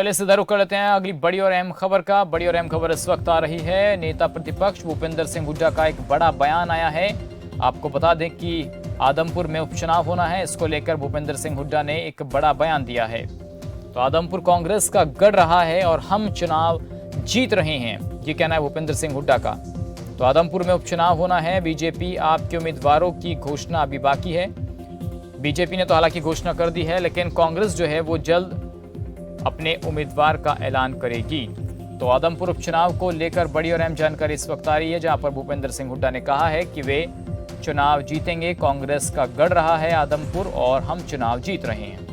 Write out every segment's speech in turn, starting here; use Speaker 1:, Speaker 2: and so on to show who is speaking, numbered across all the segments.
Speaker 1: चलिए सीधा रुख कर लेते हैं अगली बड़ी और अहम खबर का। बड़ी और अहम खबर इस वक्त आ रही है, नेता प्रतिपक्ष भूपेंद्र सिंह हुड्डा का एक बड़ा बयान आया है। आपको बता दें कि आदमपुर में उपचुनाव होना है, इसको लेकर भूपेंद्र सिंह हुड्डा ने एक बड़ा बयान दिया है। तो आदमपुर कांग्रेस का गढ़ रहा है और हम चुनाव जीत रहे हैं, ये कहना है भूपेंद्र सिंह हुड्डा का। तो आदमपुर में उपचुनाव होना है, बीजेपी आपके उम्मीदवारों की घोषणा अभी बाकी है। बीजेपी ने तो हालांकि घोषणा कर दी है, लेकिन कांग्रेस जो है वो जल्द अपने उम्मीदवार का ऐलान करेगी। तो आदमपुर उपचुनाव को लेकर बड़ी और अहम जानकारी इस वक्त आ रही है, जहां पर भूपेंद्र सिंह हुड्डा ने कहा है कि वे चुनाव जीतेंगे। कांग्रेस का गढ़ रहा है आदमपुर और हम चुनाव जीत रहे हैं।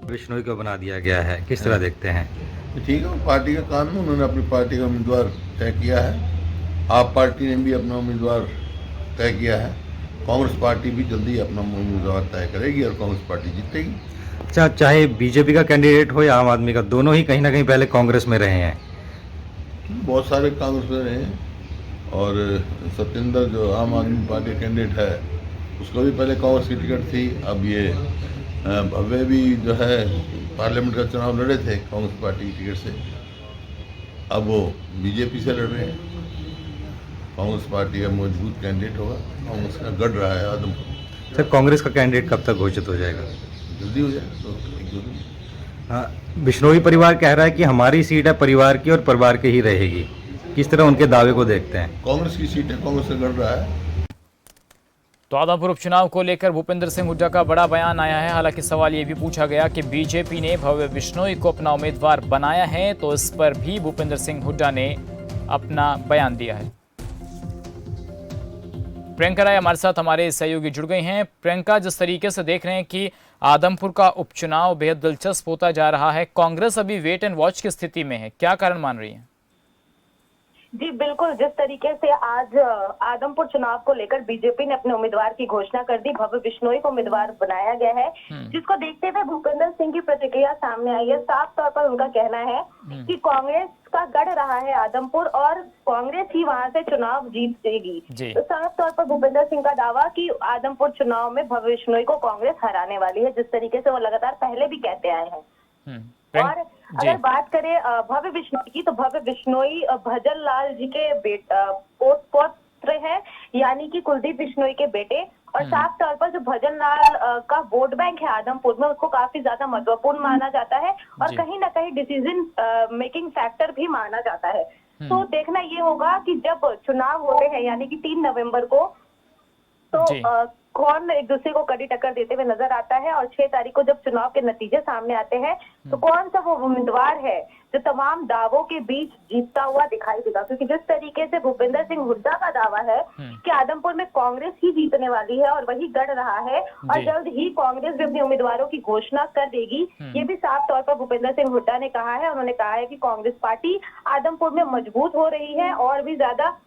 Speaker 2: बिश्नोई को बना दिया गया है, किस तरह देखते हैं?
Speaker 3: ठीक है, पार्टी का काम है, उन्होंने अपनी पार्टी का उम्मीदवार तय किया है। आप पार्टी ने भी अपना उम्मीदवार तय किया है। कांग्रेस पार्टी भी जल्दी अपना उम्मीदवार तय करेगी और कांग्रेस पार्टी जीतेगी।
Speaker 2: अच्छा, चाहे बीजेपी का कैंडिडेट हो या आम आदमी का, दोनों ही कहीं ना कहीं पहले कांग्रेस में रहे हैं।
Speaker 3: बहुत सारे कांग्रेस में रहे हैं और सत्येंद्र जो आम आदमी पार्टी कैंडिडेट है उसको भी पहले कांग्रेस की टिकट थी। अब ये भव्य भी जो है पार्लियामेंट का चुनाव लड़े थे कांग्रेस पार्टी की टिकट से, अब वो बीजेपी से लड़ रहे हैं। कांग्रेस पार्टी का मजबूत कैंडिडेट होगा, कांग्रेस का गढ़ रहा है आदमपुर।
Speaker 2: सर, कांग्रेस का कैंडिडेट कब तक घोषित हो जाएगा?
Speaker 3: जल्दी हो जाए तो एक दो दिन।
Speaker 2: हाँ, बिश्नोई परिवार कह रहा है कि हमारी सीट है परिवार की और परिवार की ही रहेगी। किस तरह उनके दावे को देखते हैं?
Speaker 3: कांग्रेस की सीट है, कांग्रेस का गढ़ रहा है।
Speaker 1: तो आदमपुर उपचुनाव को लेकर भूपेंद्र सिंह हुड्डा का बड़ा बयान आया है। हालांकि सवाल ये भी पूछा गया कि बीजेपी ने भव्य बिश्नोई को अपना उम्मीदवार बनाया है, तो इस पर भी भूपेंद्र सिंह हुड्डा ने अपना बयान दिया है। प्रियंका राय हमारे साथ हमारे सहयोगी जुड़ गए हैं। प्रियंका, जिस तरीके से देख रहे हैं कि आदमपुर का उपचुनाव बेहद दिलचस्प होता जा रहा है, कांग्रेस अभी वेट एंड वॉच की स्थिति में है, क्या कारण मान रही है?
Speaker 4: जी बिल्कुल, जिस तरीके से आज आदमपुर चुनाव को लेकर बीजेपी ने अपने उम्मीदवार की घोषणा कर दी, भव्य बिश्नोई को उम्मीदवार बनाया गया है, जिसको देखते हुए भूपेंद्र सिंह की प्रतिक्रिया सामने आई है। साफ तौर पर उनका कहना है कि कांग्रेस का गढ़ रहा है आदमपुर और कांग्रेस ही वहां से चुनाव जीतेगी। तो साफ तौर पर भूपेंद्र सिंह का दावा कि आदमपुर चुनाव में भव्य बिश्नोई को कांग्रेस हराने वाली है, जिस तरीके से वो लगातार पहले भी कहते आए हैं। और अगर बात करें भव्य बिश्नोई की, तो भव्य बिश्नोई भजन लाल जी के पौत्र है, यानी कि कुलदीप बिश्नोई के बेटे। और साफ तौर पर जो भजन लाल का वोट बैंक है आदमपुर में, उसको काफी ज्यादा महत्वपूर्ण माना जाता है और कहीं ना कहीं डिसीजन मेकिंग फैक्टर भी माना जाता है। तो देखना ये होगा कि जब चुनाव होते हैं यानी कि 3 नवंबर को, तो कौन एक दूसरे को कड़ी टक्कर देते हुए नजर आता है और 6 तारीख को जब चुनाव के नतीजे सामने आते हैं तो कौन सा वो उम्मीदवार है जो तमाम दावों के बीच जीतता हुआ दिखाई देगा। क्योंकि जिस तरीके से भूपेंद्र सिंह हुड्डा का दावा है कि आदमपुर में कांग्रेस ही जीतने वाली है और वही गढ़ रहा है और जल्द ही कांग्रेस भी अपने उम्मीदवारों की घोषणा कर देगी, ये भी साफ तौर पर भूपेंद्र सिंह हुड्डा ने कहा है। उन्होंने कहा है कि कांग्रेस पार्टी आदमपुर में मजबूत हो रही है और भी ज्यादा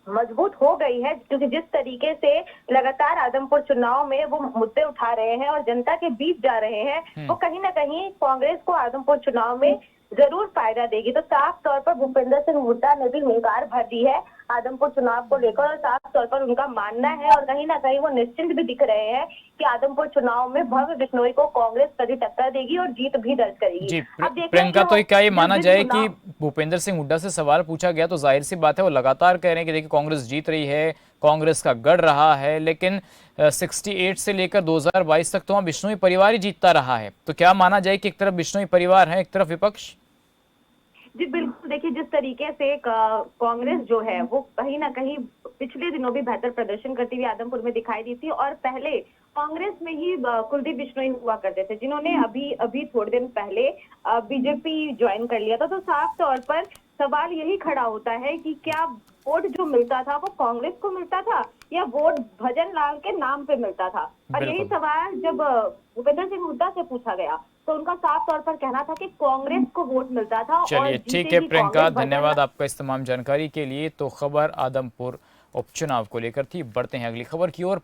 Speaker 4: मजबूत हो गई है, क्योंकि जिस तरीके से लगातार आदमपुर चुनाव में वो मुद्दे उठा रहे हैं और जनता के बीच जा रहे हैं, वो कहीं ना कहीं कांग्रेस को आदमपुर चुनाव में जरूर फायदा देगी। तो साफ तौर पर भूपेंद्र सिंह हुड्डा ने भी हुंकार भर दी है आदमपुर चुनाव को लेकर और साफ तौर पर उनका मानना है और कहीं ना कहीं वो निश्चिंत भी दिख रहे हैं कि आदमपुर चुनाव में भव्य बिश्नोई को कांग्रेस कड़ी टक्कर देगी और जीत भी दर्ज करेगी।
Speaker 1: जी प्रियंका, तो क्या ये माना जाए कि भूपेंद्र सिंह हुड्डा से सवाल पूछा गया तो जाहिर सी बात है वो लगातार कह रहे हैं कि देखिए कांग्रेस जीत रही है, कांग्रेस का गढ़ रहा है, लेकिन 68 से लेकर 2022 तक तो वहाँ बिश्नोई परिवार ही जीतता रहा है। तो क्या माना जाए कि एक तरफ बिश्नोई परिवार है, एक तरफ विपक्ष?
Speaker 4: जी बिल्कुल, देखिए जिस तरीके से कांग्रेस जो है वो कहीं ना कहीं पिछले दिनों भी बेहतर प्रदर्शन करती हुई आदमपुर में दिखाई दी थी और पहले कांग्रेस में ही कुलदीप बिश्नोई हुआ करते थे, जिन्होंने अभी थोड़े दिन पहले बीजेपी ज्वाइन कर लिया था। तो साफ तौर पर सवाल यही खड़ा होता है कि क्या वोट जो मिलता था वो कांग्रेस को मिलता था या वोट भजन लाल के नाम पे मिलता था। और यही सवाल जब भूपेंद्र सिंह हुड्डा से पूछा गया तो उनका साफ तौर पर कहना था कि कांग्रेस को वोट मिलता था।
Speaker 1: चलिए ठीक है प्रियंका, धन्यवाद आपका इस तमाम जानकारी के लिए। तो खबर आदमपुर उपचुनाव को लेकर थी। बढ़ते हैं अगली खबर की ओर।